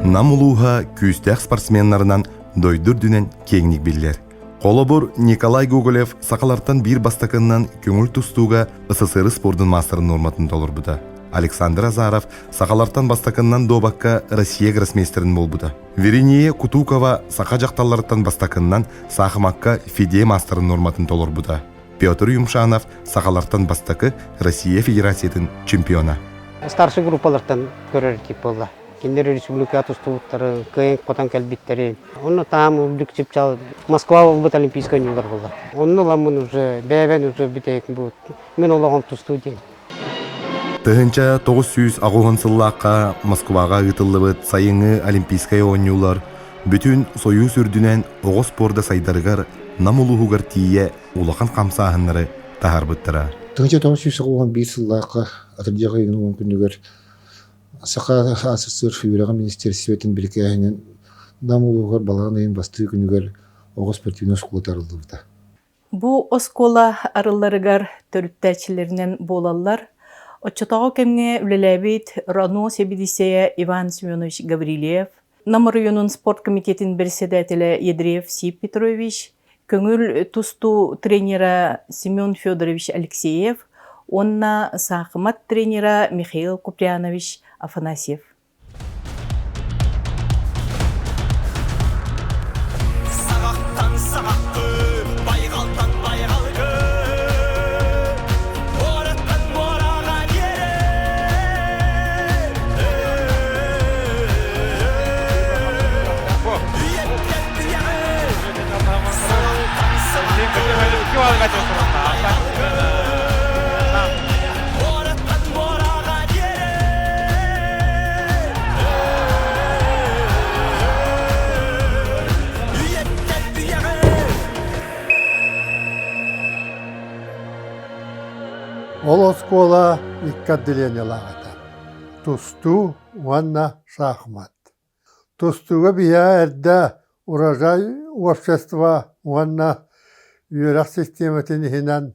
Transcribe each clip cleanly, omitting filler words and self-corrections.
Намулуха күйістәк спортсменнарынан дойдур дүнен кеңник биллер. Қолобур Николай Гоголев сақалартан бір бастакыннан көңіл тұстуға СССР спордың мастерын норматын толыр бұда. Александр Азаров сақалартан бастакыннан добаққа Россия гроссмейстерін бол бұда. Веринея Кутукова сақа жақталарттан бастакыннан сақымаққа Фиде мастерын норматын толыр бұда. Петр Юмшанов сақалартан бастакы Россия Федерациятын чемпиона. Старший группалардан көрер тип болды. Кендер республика тұстуыттары, күйен қотан кәлбеттері. Оны там үлдік чал Москва олбыт олимпийский ойындар болды. Оны ламын уже, бәйбән уже бітейік бұл. Мен олағын тұсту дейін. Тыгынча 900 ағуғын сыллаққа Москваға ұтылыбыт сайыңы олимпийскай ойынюлар бүтін союз үрдінен оғы спорда сайдарығар намулуғығар тие улақан қамсағынлары тағар бұттыра. Тыгынча 900 ағуғын бір сыллаққа атырдияға үйінің күнігер Сақа СССР Федералдық министерстветін біркәйінен намулуғар балаған айын басты күнігер оғы спортивный школа тарылды. Бұ оскола арыларығар төріптәчілерінен болалар. Отчатағы кемге үлеләбейт Рано Себедисея Иван Семенович Гаврилев, Нам районын спорт комитетін председателі Едреев Сип Петрович, көңіл тұсту тренера Семен Федорович Алексеев, онна сақымат тренера Михаил Купрянович Афанасьев. Ол оскола икки отделениялағата. Тусту, ванна, шахмат. Тустуға бия әрді урожай общества, ванна, үйерақ систематын хинан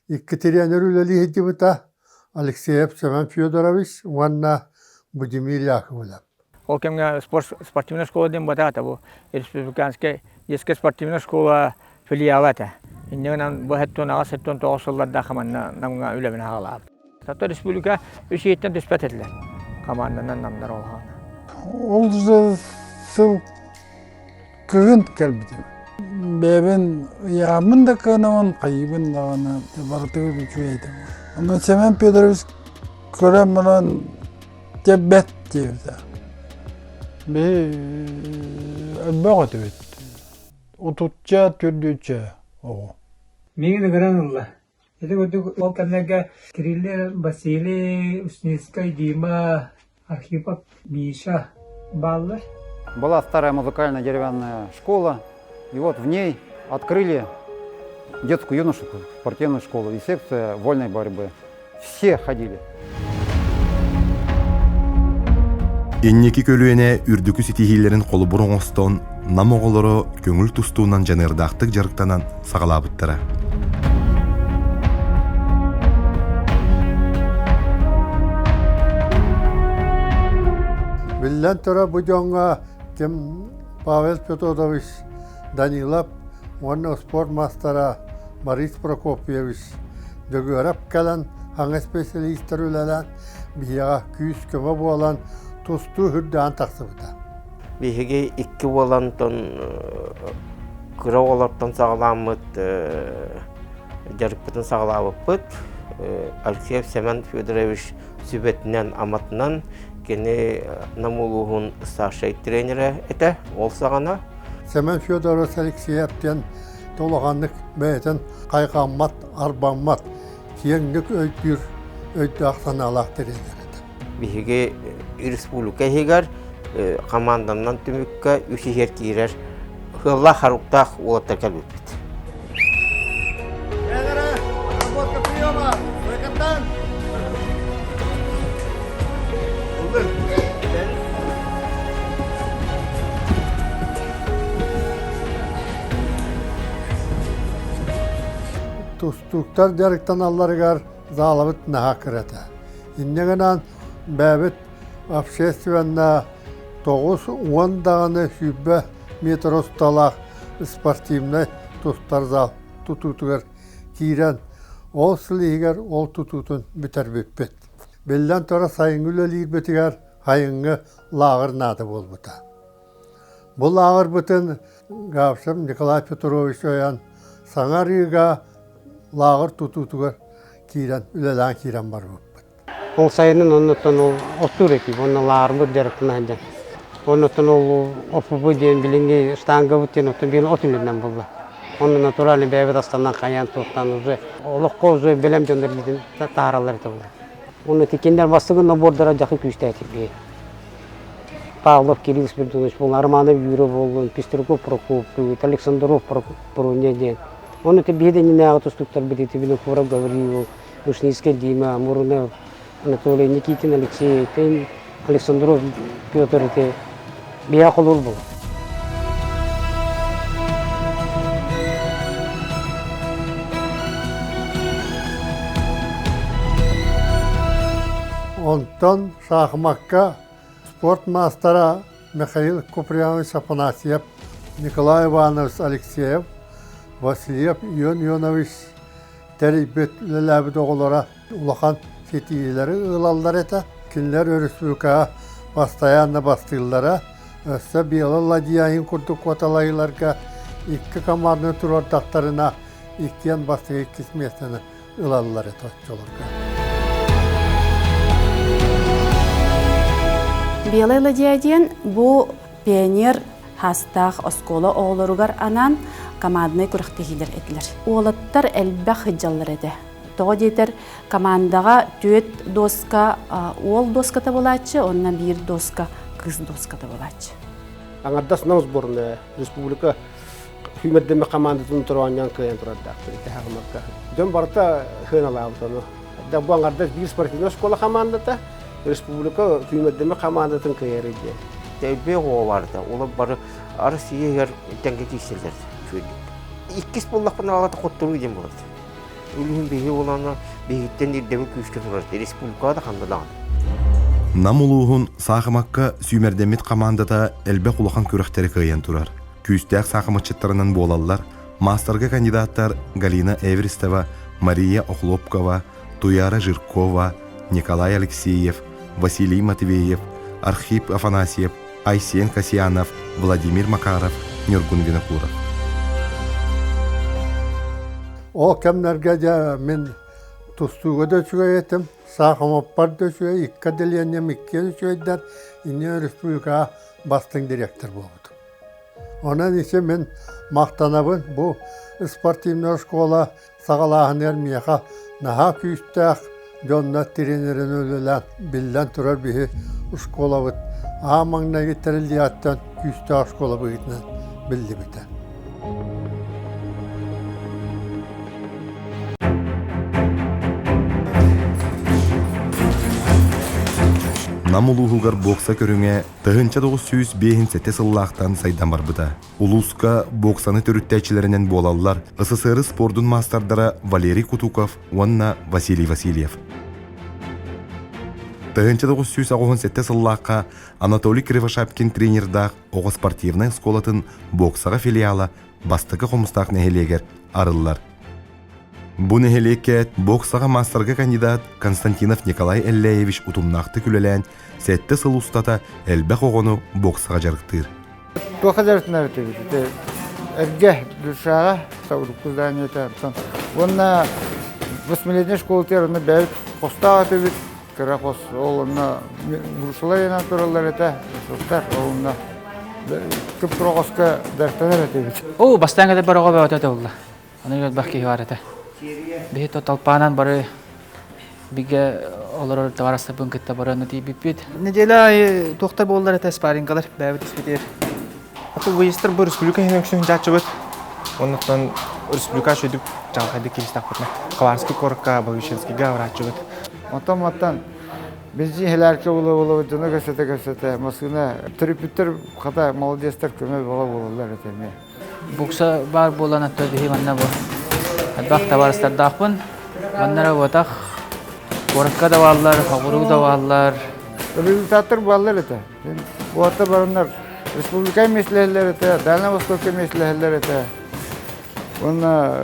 икки тренер үлелі хеддібіта Алексеев Семен Федорович, ванна, Будимир Яковлев. Ол кемге спортивная школа дем батата, бұл республиканский детская спортивная школа филиалата. Иннегенен бұл хеттон ағас хеттон тоғысылларда қаманна намға үлемін ағалап. Тапта республика үш еттен түспәт еділер. Қаманнан намдар олғаны. Ол сыл көгін кәлбіді. Бәбін яғымын да қанауын қайыбын дағаны бағытығы бүкіу еді. Оны Семен Петрович көрем мұнан дебет дейді. Бәй әлбәғі төбет. Отутча, түрдүча оғы. Мені гранула. Это вот ол канага Кирилле, Василий, Уснецкая, Дима, Архипов, Миша, Баллар. Была старая музыкальная деревянная школа, и вот в ней открыли детскую юношескую спортивную школу и секция вольной борьбы. Все ходили. Эннеки көлуене үрдүкү ситихилерин колу буруңостон намоголоро көңүл тустуунан жанырдактык жарыктанан сагалабыттара. Билен тұра бұдионға кем Павел Петрович Данилов, оны спорт мастера Борис Прокопьевич дөгі кәлін аңа специалистер үләлән бияға күйіс көмі болан тұсту хүрдіған тақсы бұда. Бейге икки болантон күрі оларттан сағаламыд, жарықпытын сағалабыппыт. Алексеев Семен Федорович сүбетінен аматынан кені намулуғын сақшай тренері әті ол сағана. Семен Федорович Алексеевтен толығанлық бәйтін қайғамат, арбамат, тиеңдік өйді ақсан алақ тренері әті. Бейге республика егер командамнан түмікке үші жер кейрер ғылла қаруқтақ олаттар кәлбет. Tustuklar jarıktan allarıgar zalabıt naha kırata. İnnegenen bäbit общественна 9-10 дағаны хүббе метр ұсталақ спортивный тұстар зал тұтутығыр кейрен. Ол сылығыр ол тұтутын бітер беппет. Белден тұра сайыңгүл өлейір бітігер хайыңғы лағыр нады бол бұта. Бұл лағыр бұтын ғапшым Николай Петрович ойан саңар үйға лағыр тұтутығыр кейрен, үлелән кейрен бар бұппет. Ол сайының оннотон ол отур екіп, оны лағыр бұд дәріптін айдан. Оннотон ол опы бұд дейін білінге штанға бұд дейін отын білін отымлерден болды. Оны натуральный бәйбет астандан қаян тоқтан уже олыққа уже білем жондар дейін тағаралар ете болды. Оны текендер бастығын бордара жақы күшті әтіп. Павлов Кирилл Спиртович был, Арманов Юрий был, Пеструков Прокоп, Александров Прокоп. Он это беды не на автоструктур беды, ты видел, Фуров Гавриил, Вышницкий Дима, Мурунов Анатолий, Никитин Алексей, Александров Петр, это Биахолур был. Онтон шахматка спортмастера Михаил Куприянович Афанасьев, Николай Иванович Алексеев, Васильев Ионович тербет ләбіді оғылара улахан сетийлері ұлалдар еті. Кинлер республика постоянно бастылдара. Өсі биылы ладияйын күрді қоталайларға екі командны тұрардақтарына икен бастығы кесмесіні ұлалдар еті отчоларға. Белый ладьяден бу пионер хастах оскола оғларугар анан командный күріқтегілер етілер. Олаттар әлбәқ хыджалар еді. Тоғы дейтер командаға төт доска, ол доската болачы, онна бір доска, кыз доската болачы. Аңардас науз бұрын республика хүйметтеме командатын тұрғаннан көйен тұрады. Дөн барыта хын алауытаны. Бұл аңардас бір спортивный школа командата республика хүйметтеме командатын көйер еді. Тәйбе оғаларды, олар бары арысыйер тәңге кейселдер. Иккес боллақпын алаты қоттыру еден болады. Өлігін бейі оланы бейгіттен ердемі көшке тұрады. Республикада қандалаған. Намулуғын сағымаққа сүймердемет командата әлбе құлақан көріқтері көйен тұрар. Күйістәк сағыматчыттарынан болалар, мастерға кандидаттар Галина Эверестова, Мария Охлопкова, Туяра Жиркова, Николай Алексеев, Василий Матвеев, Архип Афанасьев, Айсен Касьянов, Владимир Макаров, Нюргун Винокуров. Ол кәмнәргә дә мен тустуға да чуга етім, сағымаппар да чуга, икка делиянем икке да чугайдар, ине республика бастың директор болды. Онан есе мен мақтанабын, бұл спортивный школа сағалағын әрмияға наға күйістәқ, жонна тренерін өлілән, білден тұрар бігі школа бұд. Амаңна кеттерілді аттан күйістәқ школа бұғытынан білді біті. Намулуғылғар бокса көріңе тығынча 905 сыллақтан сайдан бар бұда. Улуска боксаны түріттәчілерінен болалар СССР спордың мастардара Валерий Кутуков, онна Василий Васильев. Тығынча 997 сыллаққа Анатолий Кривошапкин тренердақ оғы спортивный сколатын боксаға филиала бастықы қомыстақ нәхелегер арылар. Бұ нәхелекет боксаға мастерға кандидат Константинов Николай Эллеевич утумнақты күлелән сәтті сыл ұстата әлбәқ оғыны боксаға жарықтыр. Тоқадарытын әрті әрге дүршаға саудық күздайын еті. Онына 8-летний школтер, оны бәйт қостаға төбет, кіра қос, олына ғұршылай ена тұралар еті, сұқтар, олына күп тұрғысқа дәрттанар еті бет. О, бастан кәді бір оға бәуәт өті олды. Оны өт бәқкейі бар еті. Бейі тоталпанан бары биге олар таварасты бүнкетті бары нүті біп-бет. Неделя тоқта болдар еті спарингалар бәуәт іспетер. Аты выйыстыр бұл республика хенекшін жатшы бұд. Онықтан республика шөйдік жалғайды келістақ бұдна. Қаварский корыққа, Балвишенский ғавратшы бұд. Отан бензин хеләрке олы жыны көсеті, Москвына түріп-бүттір қата молодестер көмей болалар еті. Бокса бар болан атты бейі манна бұл. Бақ табарыстар дақпын, маннара отақ, қорыққа да балылар, қағыру да балылар. Результаттар балылар еті. Уатта барыннар республика меслелер это, Дальневосток меслелер это. Онна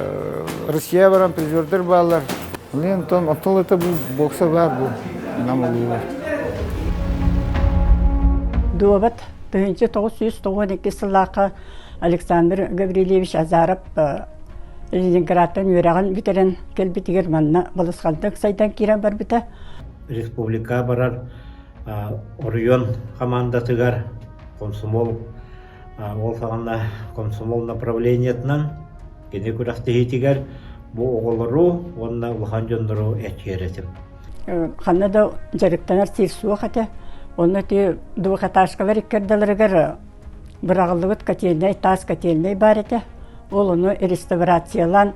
Россия баран призердер баллар. Лен тон отол это бу бокса бар бу. Намалуар. Дуабат 1992 сыллаққа Александр Гаврилевич Азаров Ленинградтан үйраған битерен келбетігер манна балысқалдық сайдан кирен бар біті. Республика барар Орион командатыгар комсомол ол сағанда комсомол направлениятынан кене күрәқтігітігер бұл оғылыру, онна ұлған жондыру әтшеретім. Қанна да жарықтанар сирсуа қаты, оны те дуға ташқалар иккердаларығар бір ағылығыт кәтеліней, тас кәтеліней бар еті. Ол оны реставрациялан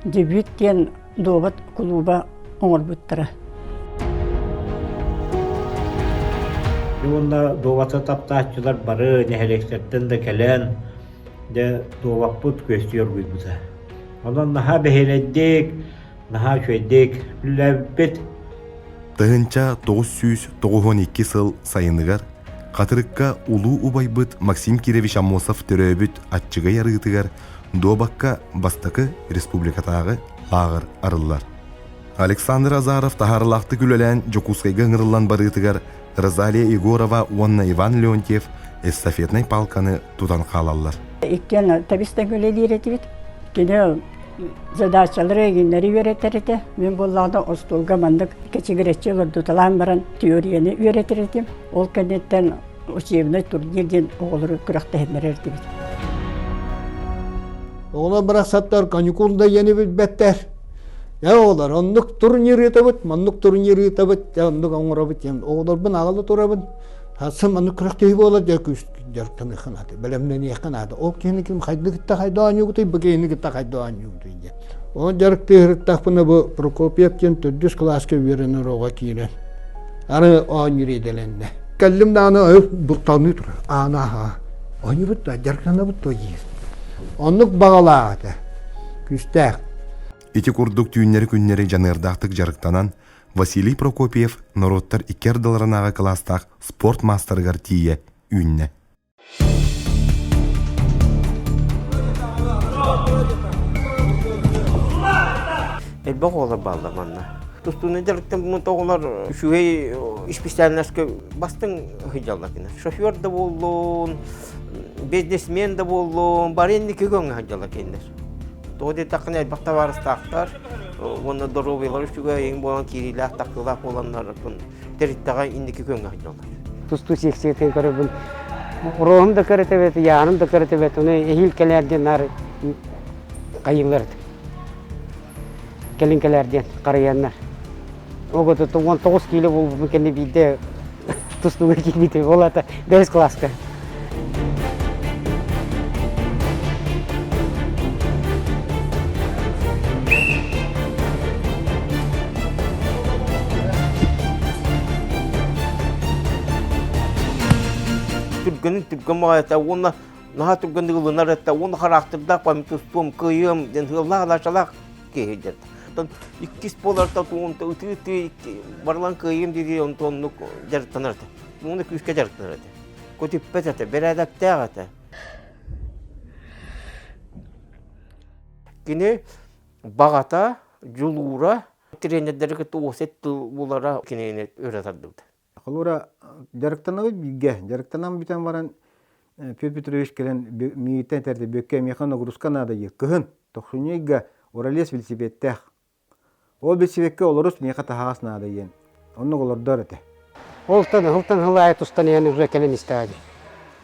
дебюттен дуабат клуба оңыр бұттыры. Онда дуабаты таптатчылар бары, нәхелектерден де кәлән, де дуабаппыт көстер бұйбыды. Ондан наға бәхеледдек, наға шөйдек, үләббет. Тыгынча 992 сыл сайыныгар, қатырыққа улу убайбыт Максим Киревич Амосов төрөбіт атчыға ярығытыгар, Добакка бастакы республикатағы ағыр арылар. Александр Азаров тахарлақты күлелен Жокускайга ыңырылан барытыгар Розалия Егорова, Уанна Иван Леонтьев эстафетный палканы тутан қалалар. Иктен табистен көлелер етібет. Кені задачалары егенлері өретерді. Мен боллағында остолға мандық кечігіретші ғырдуталан баран теорияны өретердім. Ол кәнеттен учебный турнирден оғылыры күріқті әмірерді бет. Оla bıraksatlar kanikulda yeni bir better. Ya olar onluk turniri tabut, manluk turniri tabut, ya onluk anurabut, ya olar ben ağalı turabın. Hasım anluk kırıktığı bu olar derk tamir kanadı, belemden iyi kanadı. O kendi kim haydi gitti haydi anyu gitti, bakayını gitti haydi anyu gitti. O derk tehir takpına bu Prokopyev'ken tördüz klaska verenler oğa kiren. Arı anyu redelenle. Kellim de ana bultanı tur, ana ha. Anyu bitti, derk ana bitti o yiyiz. Onluk bağaladı. Küstek. Ити курдук түйіннері күннері жанырдақтық жарықтанан Василий Прокопьев народтар икердаларынаға кластақ спорт мастергар тие үнне. Elbaq olar bağlamanla. Tustuğunu jarıktan bunu toğular şühey işpisterlerske bastın hıcalakına. Şoför da bollun, biznesmen de bollun, barenli kögön hıcalakınlar. Тоді тақын әлбақта барыстақтар, оны дұрубайлар үшіге ең болған керейлі ақтақылақ боланлар территтаға индекі көнгі айталар. Тұсту сексетін көрібін, ұрығым да көрітіп еті, яным да көрітіп еті, оны ehilkelерден ары қайылырды. Келінкелерден қараянлар. Оғыды 19 келі болып мүмкені бейді тұстуға келмейді, ол ата 5 класқа. Түргенін мағайта, оны наға түргенді ғылынар әтті, оны қарақтырдақ бәмі тұстуым, қиым, лағалашалақ кейдерді. Иккес боларда, үті барлан қиым дейді, оны жарықтанарды. Оны күшке жарықтанарды. Көтіппет әті, бір әдәктәғ әті. Кені бағата, жұлуыра, тренердері күтті осетті болара кенені өретардылды. Холура жарықтанабы биге, жарықтанам битен баран Петр Петрович келен миеттен тәрді бөкке механа грусканада еккіхін, тоқшынейге оралес велосипедтәқ. Ол велосипедке оларус меха тахасынада ен. Оны олардар әті. Олтан хылай тұстан ені уже келен істәді.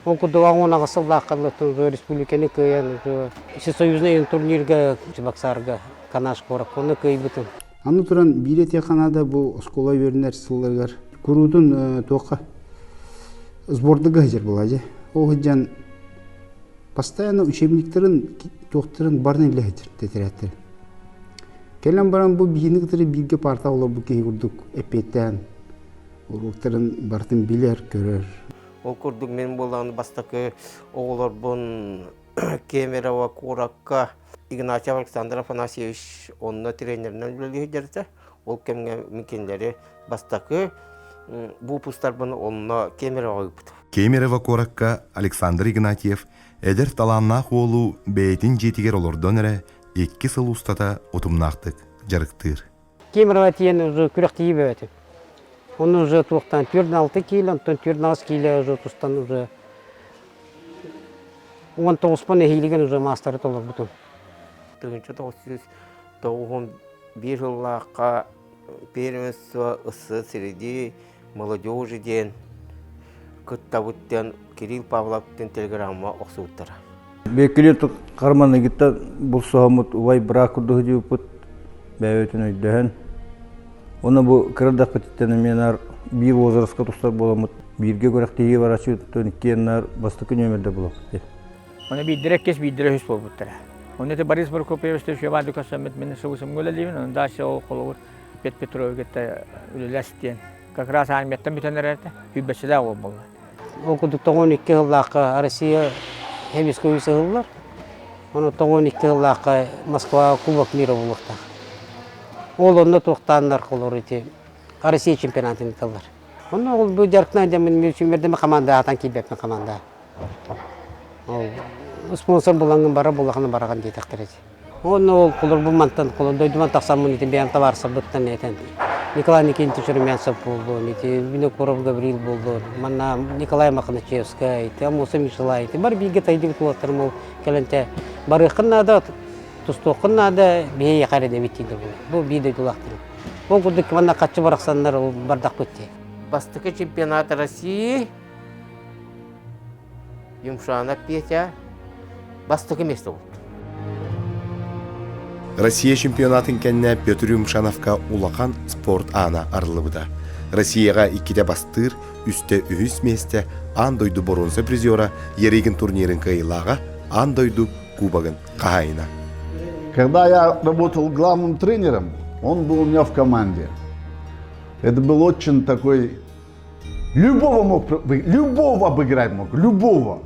Ол күдіға оңаға сыллаққалы тұнғы республиканы көйен, Всесоюзный турнирге, Баксарға, Канаш қорық, оны көй бұтын. Аны тұран билете қанада бұл школа вернер сылларғар. Курудун тоқа сбордыга жер болады. Ол жан постоянно учебниктерин тоқтырын барны иле тетереттер. Келен баран бу бийиниктери билге парта олар бу кей курдук эпеттен. Уруктарын бартын билер көрөр. Ол курдук мен болған бастакы оғылар бұн Кемерова Куракка Игнатьев Александр Афанасьевич онына тренерінен білгі жерді. Ол кемге мекендері бастакы бу пустарбын онно кемере ойбут. Кемерева коракка Александр Игнатьев эдер таланнах олу бейтин жетигер олордон эре 2 сыл устата утумнактык жарыктыр. Кемерева тиен уже күрек тиіп өтіп. Он уже туқтан 4-6 кило, онтан 4-6 кило уже тустан уже 19 хилеген уже мастары толық бұтын. 1991 жыллаққа первенство ысы среди молодежи ден кыттабыттен Кирилл Павловтен телеграмма оқсуыттар. Бекелет қарманы гитта бұл соғамыт ұвай бірақ ұдығы деуіпіт бәуетін өйдіген. Оны бұл кірдақ пәтеттені менар бір возрастқа тұстар боламыт. Бірге көректегі бар ашуыттын кеннар бастықы нөмірді болады. Оны биддирек кес биддире хүс болбуттара. Оны те Борис Прокопьевич шеваду касамет мен сыгысым гөлелибин, он дальше ол коловур Петровичте үлелестен. Как раз армияттан бүтенерерде хүббесиде ол болды. Окудук 12 жыллаққа Россия хемисковый сығылар. Оны 12 жыллаққа Москва Кубок мира болуқта. Ол онны тоқтандар қолыр ете Россия чемпионатын кылдар. Оны ол бұл жарқынан демін мөлшімердеме команда атан кейбепін команда. Спонсор болаңын бара болағаны бараған дейтақтыр еді. Оны ол қолыр бұл мантан қолыр дойдыман тақсамын етін бәйін таварса бұттан етін. Николай Никитич Румянцев болды, Винокуров Гаврил болды, мана Николай Махначевская, Амуса Мишелай, бар биге тайдың туақтырмыл кәлінті. Бары қыннада, тұстоқын нада, бейе қәрі дәбеттейді бұл. Бұл бейді тұлақтырым. Бұл күрдік мана қатшы барақсанлар бардақ көтте. Бастықы чемпионат России Юмшана Петя бастығы место болды. Россия чемпионатын кәнне Петр Юмшановка улақан спорт ана арылыбыда. Россияға 2 бастыр, үсте 3 месте андойду боронса призера, ереген турнирин кайылаға андойду кубагын қағайына. Когда я работал главным тренером, он был у меня в команде. Это был очень такой... Любого обыграть мог, любого.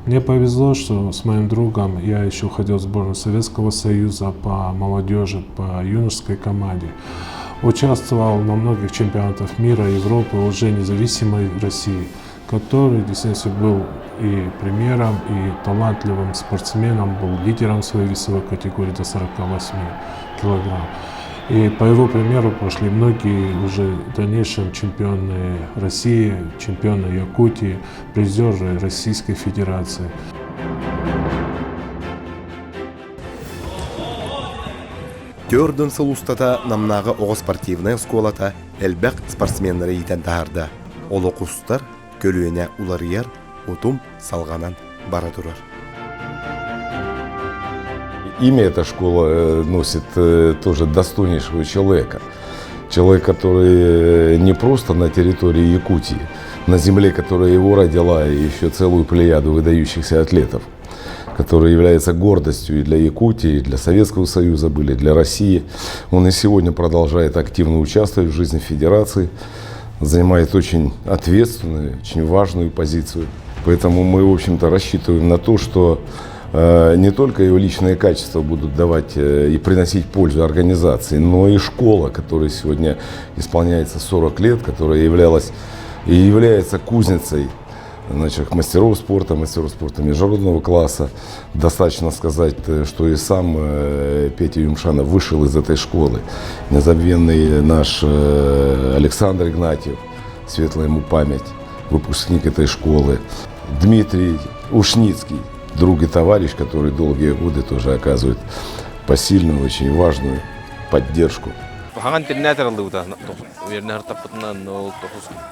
Мне повезло, что с моим другом я еще ходил в сборную Советского Союза по молодежи, по юношеской команде. Участвовал на многих чемпионатах мира, Европы, уже независимой России, который действительно был и премьером, и талантливым спортсменом, был лидером своей весовой категории до 48 килограмм. И по его примеру прошли многие уже в дальнейшем чемпионы России, чемпионы Якутии, призеры Российской Федерации. Төрдөн сыл устата намнағы оғы спортивная школата әлбәқ спортсменлері етен тағарда. Олы құстар көлуіне уларияр, утум салғанан бара тұрар. Имя эта школа носит тоже достойнейшего человека. Человек, который не просто на территории Якутии, на земле, которая его родила, и еще целую плеяду выдающихся атлетов, которые являются гордостью и для Якутии, и для Советского Союза были, для России. Он и сегодня продолжает активно участвовать в жизни Федерации, занимает очень ответственную, очень важную позицию. Поэтому мы, в общем-то, рассчитываем на то, что не только его личные качества будут давать и приносить пользу организации, но и школа, которая сегодня исполняется 40 лет, которая являлась и является кузницей мастеров спорта международного класса. Достаточно сказать, что и сам Петя Юмшанов вышел из этой школы. Незабвенный наш Александр Игнатьев, светлая ему память, выпускник этой школы. Дмитрий Ушницкий, друг и товарищ, который долгие годы тоже оказывает посильную, очень важную поддержку. интернет аралды увернер тапытынан ол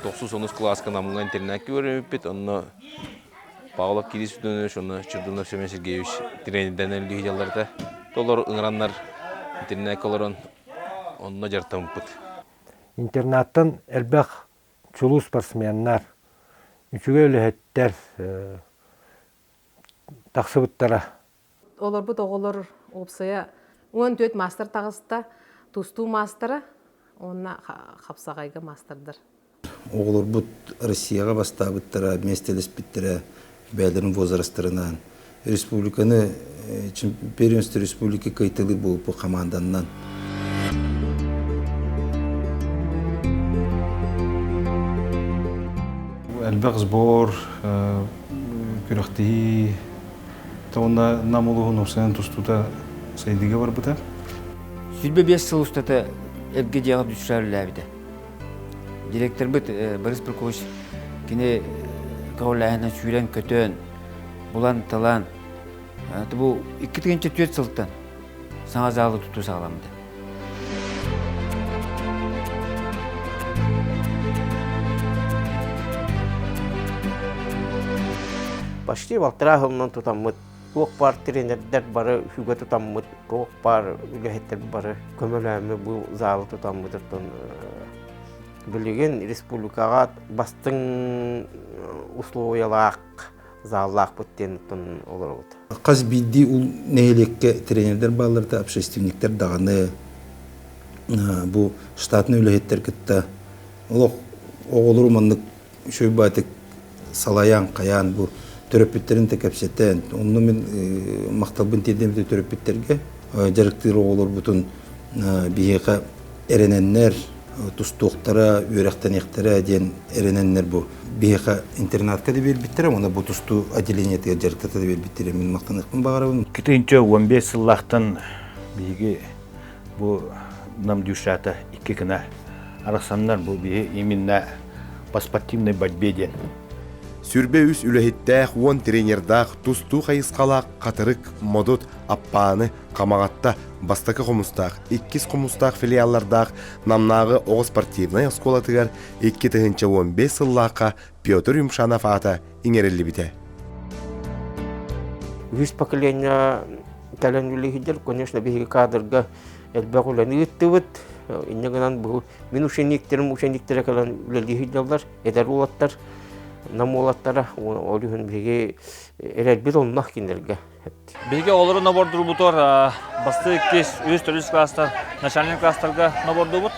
9-10 класска намынға интернет көріппет, онны Павлов Кирис Дөнөш, онны Чердунов Семен Сергеевич тренерден әлі жаларда. Толар ыңыраннар интернет колорон, онны жартамыппыт. Интернеттен әлбәқ чулу спортсменнар, үчіге өліхеттер, тақсыбыттара. Олар бұд оғылыр опсая 14 мастер тағысты, тусту мастера, онна қапсағайға мастердыр. Оғылыр бұд Россияға бастабыттыра, местелес біттіра, бәлерін возрастырынан. Республиканы, первенство республики кайтылы бұл команданнан. Әлбәқ сбор, күрәқтігі, тауына намылығын оқсайын тұстуда сайдыға бар бұта? Сүрбе 5 сыл ұстаты әлге жағы дүшәрілі әбіді. Директор бұд Борис Прокофьевич кені қауылайына сүйрен көтөн, бұлан талан. Бұл 2-4 сылттан саңа залы тұту сағаламды. Почти валтыра ғылынан тұтамыд. Тоқ бар тренердер бары, хүге тұтамыд. Тоқ бар үлгәхеттер бары. Көмөләмі бұл залы тұтамыдыр. Білеген республикаға бастың условиялақ, заллақ бұттен олар олды. Қаз бидді ол нәйлекке тренердер балырды, общественниктер дағаны. Бұл штатын үлгәхеттер күтті. Оғылыр ұмандық шөй бәтік салаян, қаян бұл. Төрөппеттерин текепсеттен, onu men maqtalbın tedemde төрөппеттерге жарыктыр олар бутун бияка эрененнер, тустуктара, өрөктенектери ден эрененнер бу. Бияка интернатка да бербиттер, аны бу тусту отделениеге жарыктата да бербиттер. Мен мактаныкмын багарабын. 15 сыллахтан биги бу нам дюшата 2 кына арасаннар бу бии именно по спортивной борьбе ден. Сүрбе үс үләхеттәх, уон тренердах, тусту қайысқалақ, қатырық, модут, аппаны, қамағатта, бастакы қомыстақ, 2 қомыстақ филиаллардақ, намнағы оғы спортивнай осколатығар, 2-15 сыллаққа Петр Юмшанов ата иңерелі біте. Үз поколения кәлен үлігідер, конечно, бейгі кадрға әлбәқ үләні үттівіт. Иннегінен бұл мен үшеніктерім кәлен үлігідерлер, әдәр олаттар. Намолаттара олюхун биге эрелбит оннах киндерге. Биге олору набордур бутор басты кес өз төрүс класстар, начальник класстарга наборду бут.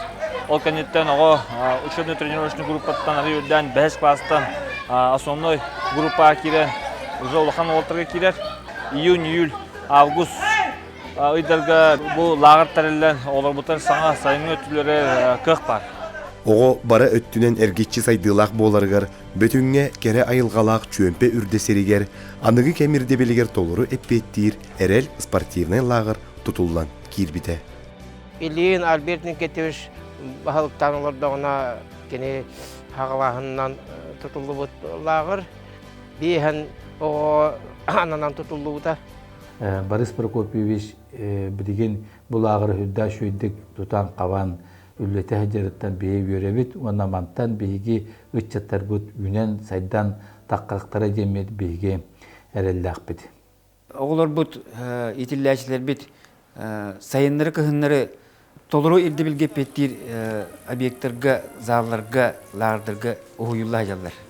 Ол кенеттен ого учебный тренировочный группаттан райондан 5 класстан основной группа кирен уже улахан олтырга кирер. Июнь, июль, август айдарга бу лагыр тареллен олор бутар саңа сайын өтүлөрү 40 бар. Оғы бара өттінен әргетші сайдылақ боларғар, бөтінге кәрі айылғалақ чөмпе үрдесерігер, анығы кәмірде белігер толыру әппеттейір, әрел спортивнай лағыр тұтылдан кирбіте. Ильин Альбертин кетевіш бағылықтан олардағына кені хағалағынан тұтылы бұт лағыр, бейхен оғы ананан тұтылы бұта. Борис Прокопьевич білген бұл лағыр хүдда шөйдік тұтан қаван, үллете хәҗәрәттән бейі өребит, онамантан бейге үтчаттар бұд, үнен сайдан таққақтара демет бейге әрелләқ бит. Оғылар бұд, етілләшілер бит, сайынлары кығынлары толыру елді білге петтер объекттарға, залларға, лағырдарға оғыйылла жалар.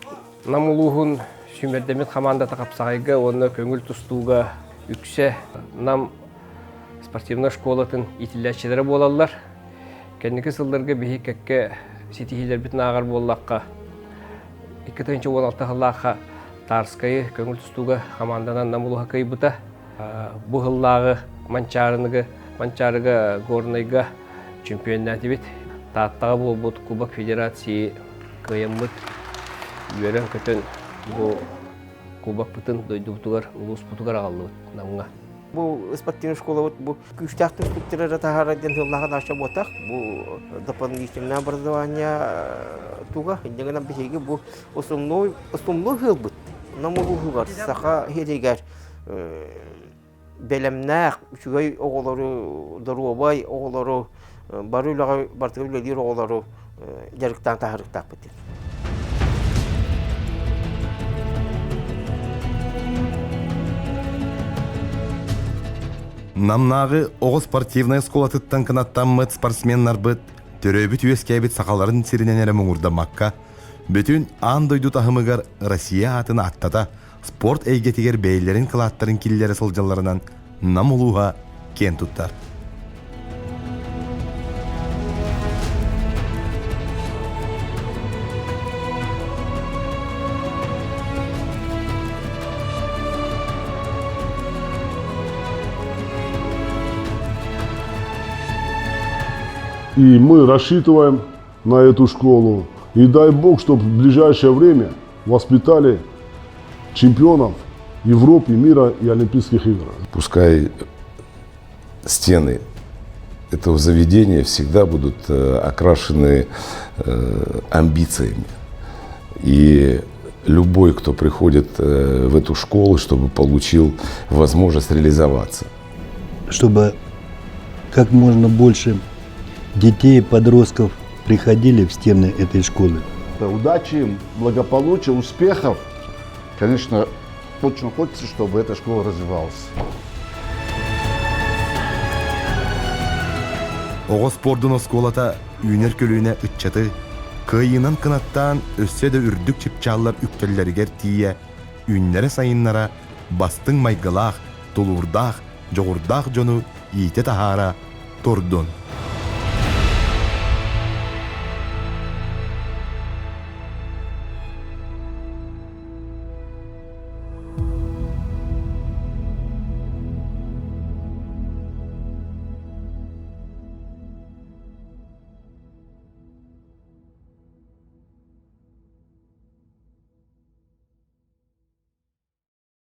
Намулуғын сүмердемет команда тақапсағайға, оны көңіл тұстуға үксе, нам спортивна школатын етілләшілері болалар. Кәнекі сылдарға бейі кәкке сетихилер бітін ағар боллаққа, 2-16 ғыллаққа Тарскайы көңіл тұстуға команданан намулуға кай бұта. Бұл ғыллағы манчарыға горнайға чемпионнаты бет. Таттаға бұл бұд Кубок Федерации көйем бұд. Үйерін көтін бұл Кубок бұтын дойды бұтығар, ұлыс бұтығар ағалды бұд намыңа. Бұл спортивный школа бұл күштақты структуры тағараден жыллаған аша ботақ. Бұл дополнительное образование туға. Индегенен бейге бұл основной ғыл бұд. Намылу ғылғар. Сақа херегер бәлемнәқ, үшігай оғылары, даруабай оғылары, бары үліға бартығы үлелер оғылары жарықтан тағырықтақ бұд. Намнағы оғы спортивная сколатыттан кынаттан мұт спортсменнар бұд, төрөбіт үйескәбіт сақаларын сирінен әрі мұңырдамаққа, бүтін андойду тахымығар Россия атын аттата спорт әйгетігер бәйлерін қылаттарын киллері сылжаларынан намылуға кен тұттар. И мы рассчитываем на эту школу. И дай Бог, чтобы в ближайшее время воспитали чемпионов Европы, мира и Олимпийских игр. Пускай стены этого заведения всегда будут окрашены амбициями. И любой, кто приходит в эту школу, чтобы получил возможность реализоваться. Чтобы как можно больше детей и подростков приходили в стены этой школы. Удачи им, благополучия, успехов. Конечно, очень хочется, чтобы эта школа развивалась. Оғыз спордун осколата үйнер көлүнө ытчаты, кыйынан кынаттан өссө да үрдүк чипчаллар үктөллеригер тие, үйннере сайыннара бастың майгылах, тулурдах, жоғурдах жону иите тахара тордун.